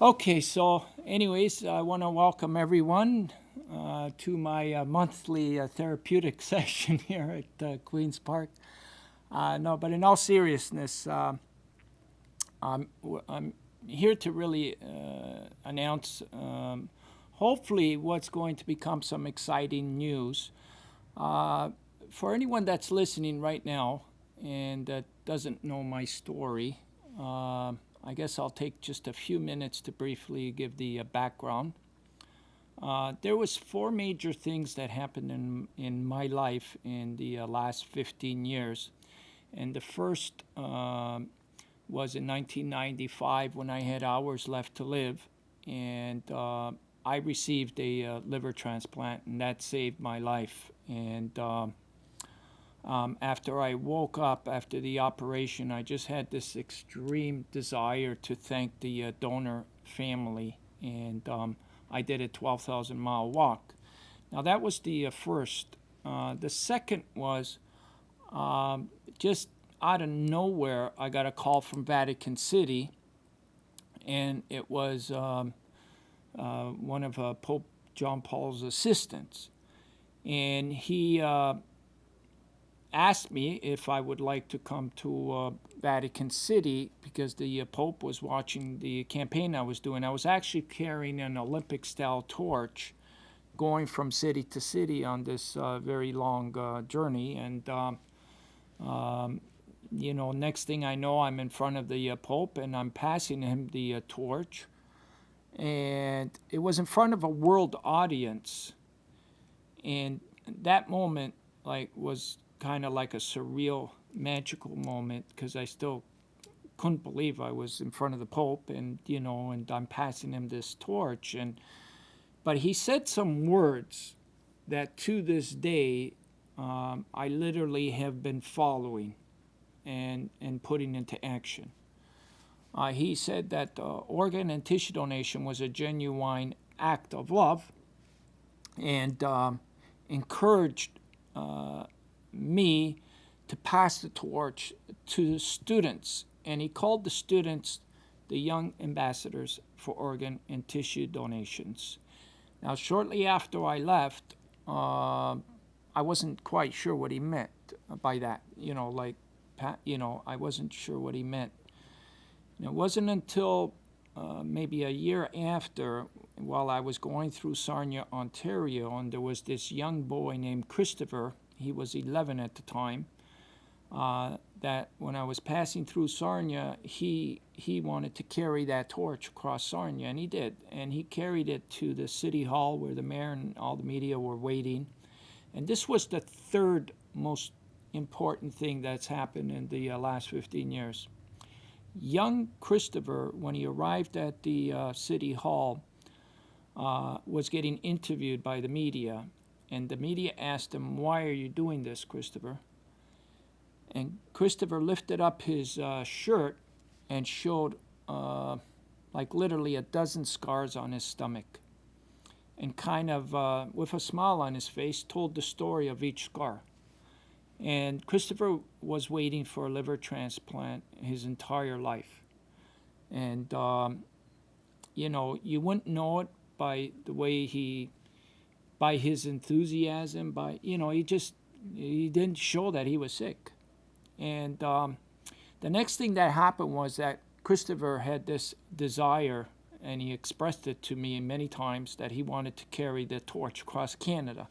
Okay, so anyways, I want to welcome everyone to my monthly therapeutic session here at Queens Park. No, but in all seriousness, I'm here to really announce hopefully what's going to become some exciting news. Uh, for anyone that's listening right now and that doesn't know my story, I guess I'll take just a few minutes to briefly give the background. There was four major things that happened in my life in the last 15 years. And the first was in 1995 when I had hours left to live. And I received a liver transplant, and that saved my life. And after I woke up after the operation, I just had this extreme desire to thank the donor family. And I did a 12,000-mile walk. Now, that was the first. The second was just out of nowhere, I got a call from Vatican City, and it was one of Pope John Paul's assistants. And he asked me if I would like to come to Vatican City because the Pope was watching the campaign I was doing. I was actually carrying an Olympic-style torch going from city to city on this very long journey. And, next thing I know, I'm in front of the Pope and I'm passing him the torch. And it was in front of a world audience. And that moment, was kind of like a surreal, magical moment because I still couldn't believe I was in front of the Pope and I'm passing him this torch. But he said some words that to this day I literally have been following and putting into action. He said that organ and tissue donation was a genuine act of love and encouraged me to pass the torch to the students. And he called the students the young ambassadors for organ and tissue donations. Now, shortly after I left, I wasn't quite sure what he meant by that. I wasn't sure what he meant. And it wasn't until maybe a year after, while I was going through Sarnia, Ontario, and there was this young boy named Christopher. He was 11 at the time. That when I was passing through Sarnia, he wanted to carry that torch across Sarnia, and he did. And he carried it to the city hall where the mayor and all the media were waiting. And this was the third most important thing that's happened in the last 15 years. Young Christopher, when he arrived at the city hall, was getting interviewed by the media. And the media asked him, "Why are you doing this, Christopher?" And Christopher lifted up his shirt and showed literally a dozen scars on his stomach. And kind of, with a smile on his face, told the story of each scar. And Christopher was waiting for a liver transplant his entire life. And, you wouldn't know it by the way by his enthusiasm, he didn't show that he was sick. And the next thing that happened was that Christopher had this desire, and he expressed it to me many times, that he wanted to carry the torch across Canada.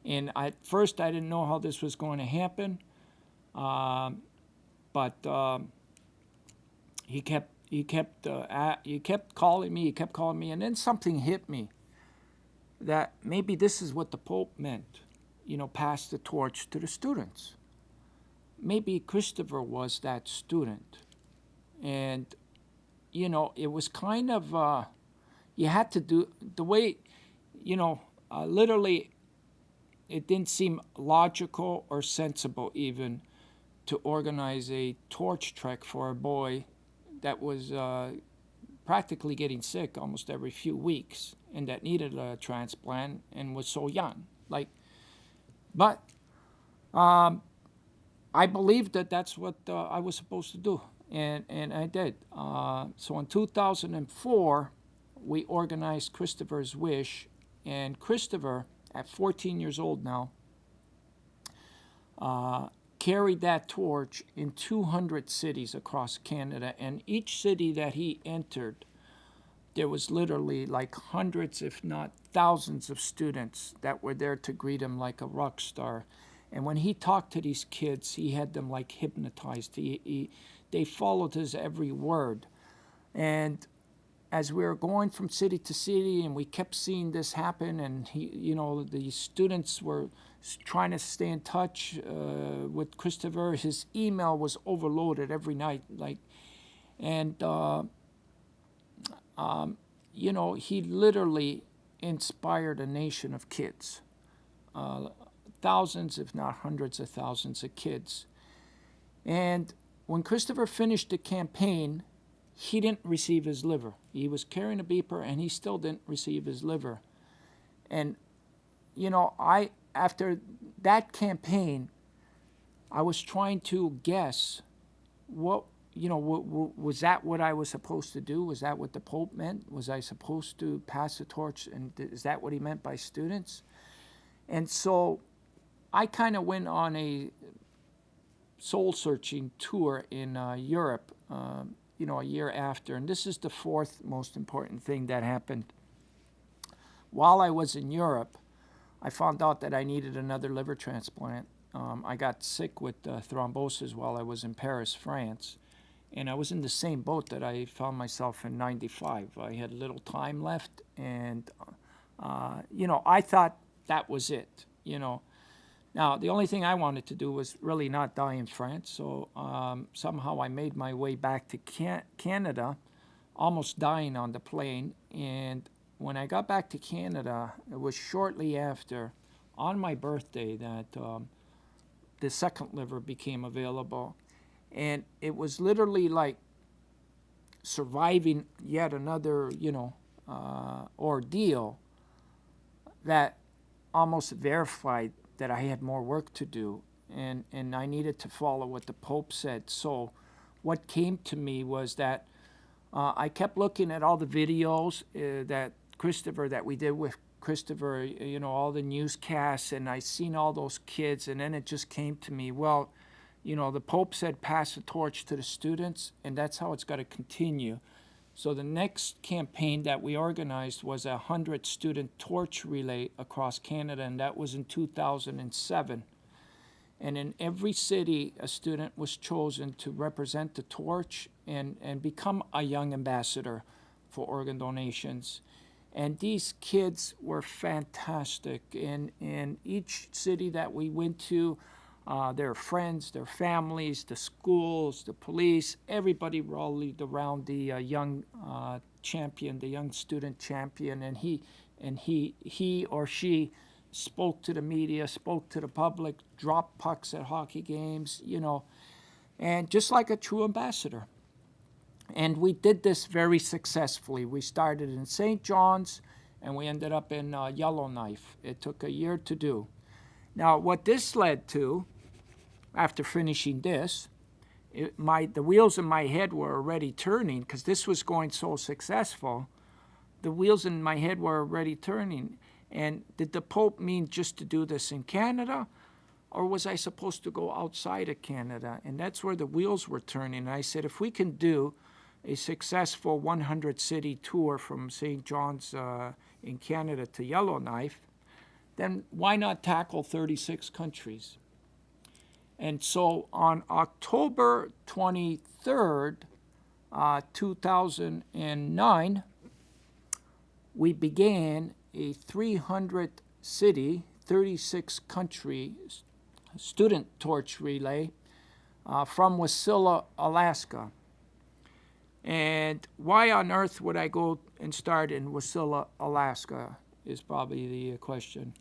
And at first, I didn't know how this was going to happen, but he kept calling me, and then something hit me that maybe this is what the Pope meant, pass the torch to the students. Maybe Christopher was that student, and it was kind of you had to do the way, literally. It didn't seem logical or sensible even to organize a torch trek for a boy that was practically getting sick almost every few weeks and that needed a transplant and was so young. But I believed that that's what I was supposed to do. And I did. So in 2004, we organized Christopher's Wish, and Christopher, at 14 years old now, carried that torch in 200 cities across Canada. And each city that he entered, there was literally like hundreds, if not thousands, of students that were there to greet him like a rock star. And when he talked to these kids, he had them like hypnotized. They followed his every word. And as we were going from city to city, and we kept seeing this happen, and the students were trying to stay in touch with Christopher. His email was overloaded every night, and he literally inspired a nation of kids, thousands, if not hundreds of thousands of kids. And when Christopher finished the campaign, he didn't receive his liver. He was carrying a beeper, and he still didn't receive his liver. And, after that campaign, I was trying to guess was that what I was supposed to do? Was that what the Pope meant? Was I supposed to pass the torch? And is that what he meant by students? And so I kind of went on a soul-searching tour in Europe, a year after. And this is the fourth most important thing that happened. While I was in Europe, I found out that I needed another liver transplant. I got sick with thrombosis while I was in Paris, France. And I was in the same boat that I found myself in '95. I had little time left, and, I thought that was it, Now, the only thing I wanted to do was really not die in France, so somehow I made my way back to Canada, almost dying on the plane. And when I got back to Canada, it was shortly after, on my birthday, that the second liver became available. And it was literally like surviving yet another, ordeal that almost verified that I had more work to do, and I needed to follow what the Pope said. So what came to me was that I kept looking at all the videos that we did with Christopher, all the newscasts, and I seen all those kids, and then it just came to me, well, the Pope said pass the torch to the students, and that's how it's got to continue. So the next campaign that we organized was a 100-student torch relay across Canada, and that was in 2007. And in every city, a student was chosen to represent the torch and become a young ambassador for organ donations. And these kids were fantastic. In each city that we went to, their friends, their families, the schools, the police, everybody rallied around the young champion, the young student champion, and he or she spoke to the media, spoke to the public, dropped pucks at hockey games, and just like a true ambassador. And we did this very successfully. We started in St. John's, and we ended up in Yellowknife. It took a year to do. Now, what this led to, after finishing this, the wheels in my head were already turning, because this was going so successful. The wheels in my head were already turning. And did the Pope mean just to do this in Canada, or was I supposed to go outside of Canada? And that's where the wheels were turning. And I said, if we can do a successful 100-city tour from St. John's in Canada to Yellowknife, then why not tackle 36 countries? And so on October 23rd, 2009, we began a 300-city, 36-country student torch relay from Wasilla, Alaska. And why on earth would I go and start in Wasilla, Alaska is probably the question.